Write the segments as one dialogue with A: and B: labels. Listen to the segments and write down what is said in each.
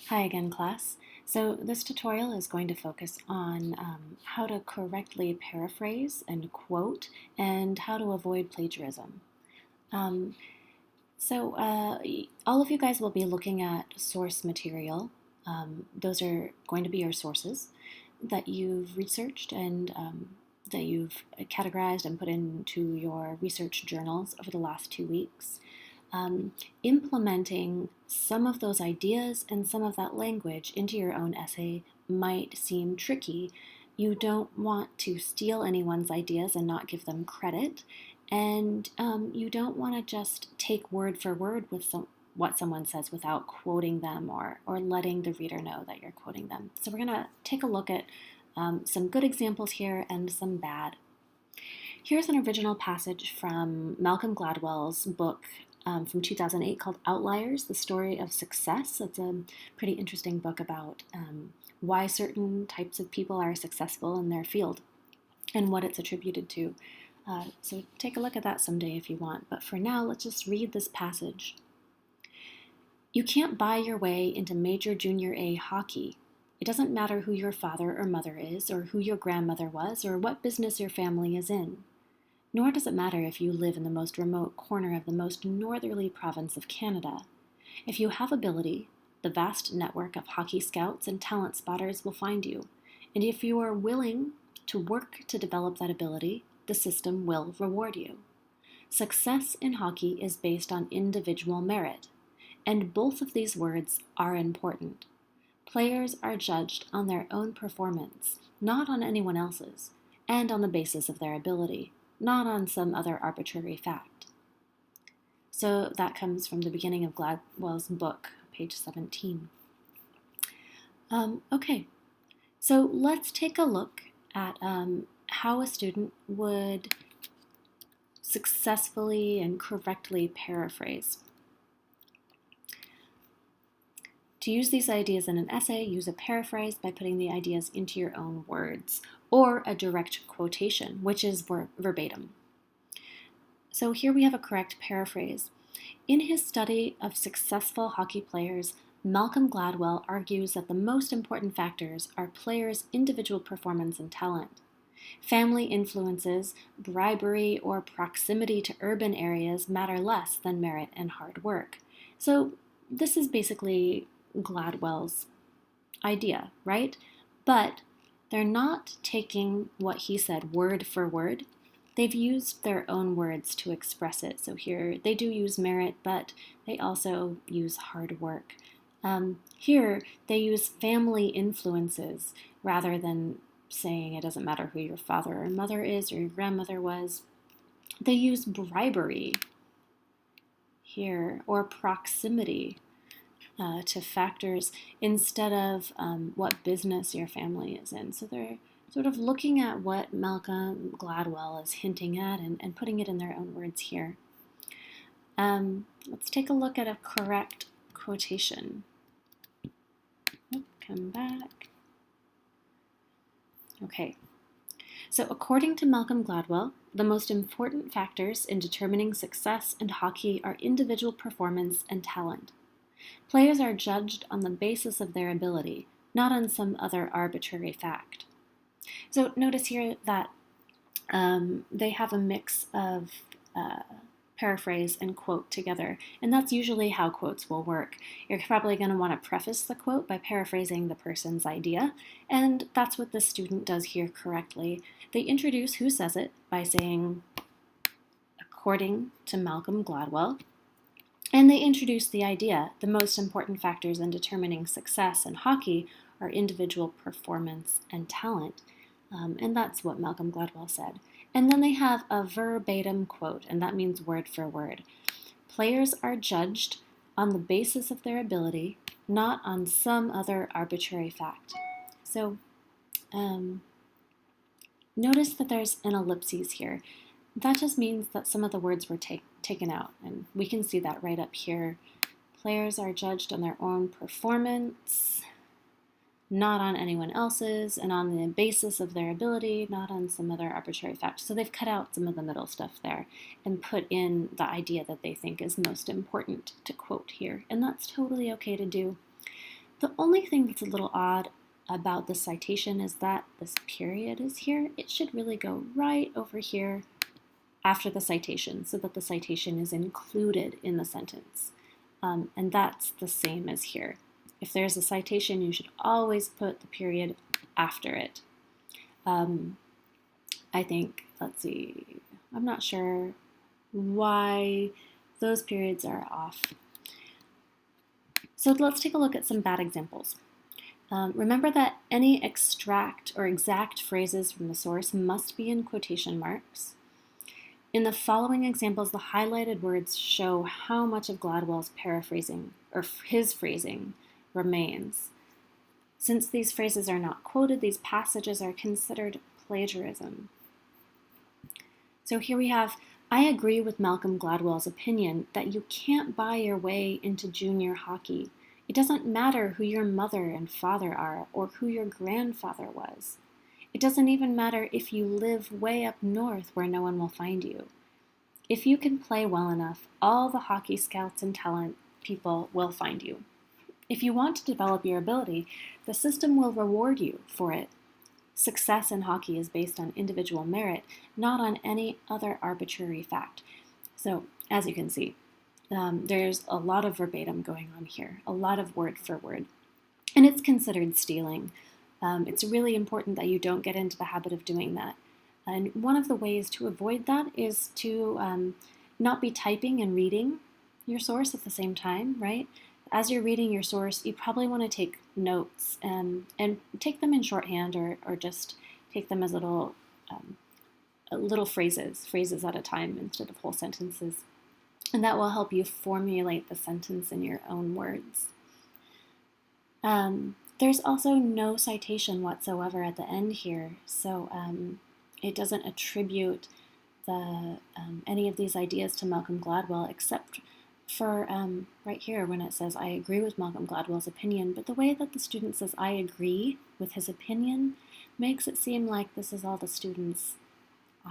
A: Hi again, class. So this tutorial is going to focus on how to correctly paraphrase and quote and how to avoid plagiarism. Um, so all of you guys will be looking at source material. Those are going to be your sources that you've researched and that you've categorized and put into your research journals over the last 2 weeks. Um, Implementing some of those ideas and some of that language into your own essay might seem tricky. You don't want to steal anyone's ideas and not give them credit, and you don't want to just take word for word with what someone says without quoting them or letting the reader know that you're quoting them. So we're going to take a look at some good examples here and some bad. Here's an original passage from Malcolm Gladwell's book from 2008 called Outliers, The Story of Success. It's a pretty interesting book about why certain types of people are successful in their field and what it's attributed to. So take a look at that someday if you want. But for now, let's just read this passage. You can't buy your way into Major Junior A hockey. It doesn't matter who your father or mother is, or who your grandmother was, or what business your family is in. Nor does it matter if you live in the most remote corner of the most northerly province of Canada. If you have ability, the vast network of hockey scouts and talent spotters will find you, and if you are willing to work to develop that ability, the system will reward you. Success in hockey is based on individual merit, and both of these words are important. Players are judged on their own performance, not on anyone else's, and on the basis of their ability, not on some other arbitrary fact. So that comes from the beginning of Gladwell's book, page 17. Okay, so let's take a look at how a student would successfully and correctly paraphrase. To use these ideas in an essay, use a paraphrase by putting the ideas into your own words, or a direct quotation, which is verbatim. So here we have a correct paraphrase. In his study of successful hockey players, Malcolm Gladwell argues that the most important factors are players' individual performance and talent. Family influences, bribery, or proximity to urban areas matter less than merit and hard work. So this is basically Gladwell's idea, right? But they're not taking what he said word for word. They've used their own words to express it. So here they do use merit, but they also use hard work. Here they use family influences rather than saying it doesn't matter who your father or mother is or your grandmother was. They use bribery here, or proximity to factors instead of what business your family is in. So they're sort of looking at what Malcolm Gladwell is hinting at and putting it in their own words here. Let's take a look at a correct quotation. Come back. Okay. So according to Malcolm Gladwell, the most important factors in determining success in hockey are individual performance and talent. Players are judged on the basis of their ability, not on some other arbitrary fact. So notice here that they have a mix of paraphrase and quote together, and that's usually how quotes will work. You're probably going to want to preface the quote by paraphrasing the person's idea, and that's what the student does here correctly. They introduce who says it by saying, according to Malcolm Gladwell, and they introduce the idea, the most important factors in determining success in hockey are individual performance and talent. And that's what Malcolm Gladwell said. And then they have a verbatim quote, and that means word for word. Players are judged on the basis of their ability, not on some other arbitrary fact. So notice that there's an ellipses here. That just means that some of the words were taken out, and we can see that right up here. Players are judged on their own performance, not on anyone else's, and on the basis of their ability, not on some other arbitrary fact. So they've cut out some of the middle stuff there and put in the idea that they think is most important to quote here, and that's totally okay to do. The only thing that's a little odd about the citation is that this period is here. It should really go right over here after the citation so that the citation is included in the sentence. And that's the same as here. If there's a citation, you should always put the period after it. I think, let's see, I'm not sure why those periods are off. So let's take a look at some bad examples. Remember that any extract or exact phrases from the source must be in quotation marks. In the following examples, the highlighted words show how much of Gladwell's paraphrasing, or his phrasing, remains. Since these phrases are not quoted, these passages are considered plagiarism. So here we have, I agree with Malcolm Gladwell's opinion that you can't buy your way into junior hockey. It doesn't matter who your mother and father are or who your grandfather was. It doesn't even matter if you live way up north where no one will find you. If you can play well enough, all the hockey scouts and talent people will find you. If you want to develop your ability, the system will reward you for it. Success in hockey is based on individual merit, not on any other arbitrary fact. So, as you can see, there's a lot of verbatim going on here, a lot of word for word, and it's considered stealing. It's really important that you don't get into the habit of doing that. And one of the ways to avoid that is to not be typing and reading your source at the same time, right? As you're reading your source, you probably want to take notes and take them in shorthand or just take them as little phrases at a time instead of whole sentences. And that will help you formulate the sentence in your own words. There's also no citation whatsoever at the end here, so it doesn't attribute any of these ideas to Malcolm Gladwell except for right here when it says, I agree with Malcolm Gladwell's opinion, but the way that the student says, I agree with his opinion, makes it seem like this is all the student's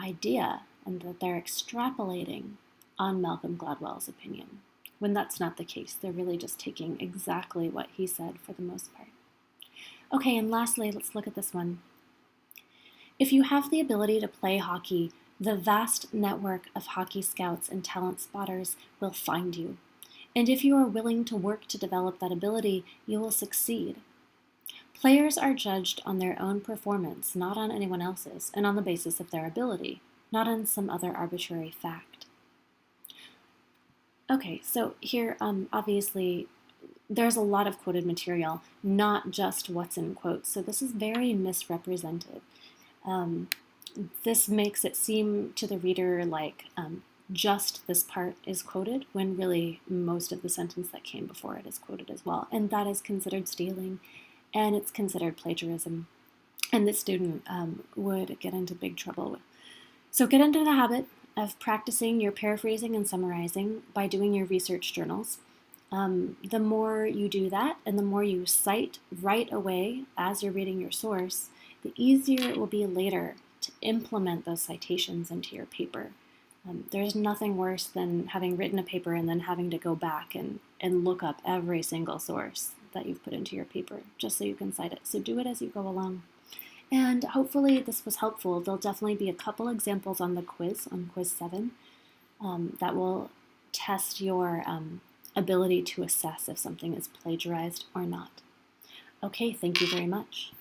A: idea and that they're extrapolating on Malcolm Gladwell's opinion, when that's not the case. They're really just taking exactly what he said for the most part. Okay, and lastly, let's look at this one. If you have the ability to play hockey, the vast network of hockey scouts and talent spotters will find you. And if you are willing to work to develop that ability, you will succeed. Players are judged on their own performance, not on anyone else's, and on the basis of their ability, not on some other arbitrary fact. Okay, so here, obviously, there's a lot of quoted material, not just what's in quotes, so this is very misrepresented. This makes it seem to the reader like just this part is quoted, when really most of the sentence that came before it is quoted as well. And that is considered stealing, and it's considered plagiarism. And this student would get into big trouble with. So get into the habit of practicing your paraphrasing and summarizing by doing your research journals. The more you do that, and the more you cite right away as you're reading your source, the easier it will be later to implement those citations into your paper. There's nothing worse than having written a paper and then having to go back and look up every single source that you've put into your paper just so you can cite it. So do it as you go along. And hopefully this was helpful. There'll definitely be a couple examples on the quiz, on quiz 7, that will test your ability to assess if something is plagiarized or not. Okay, thank you very much.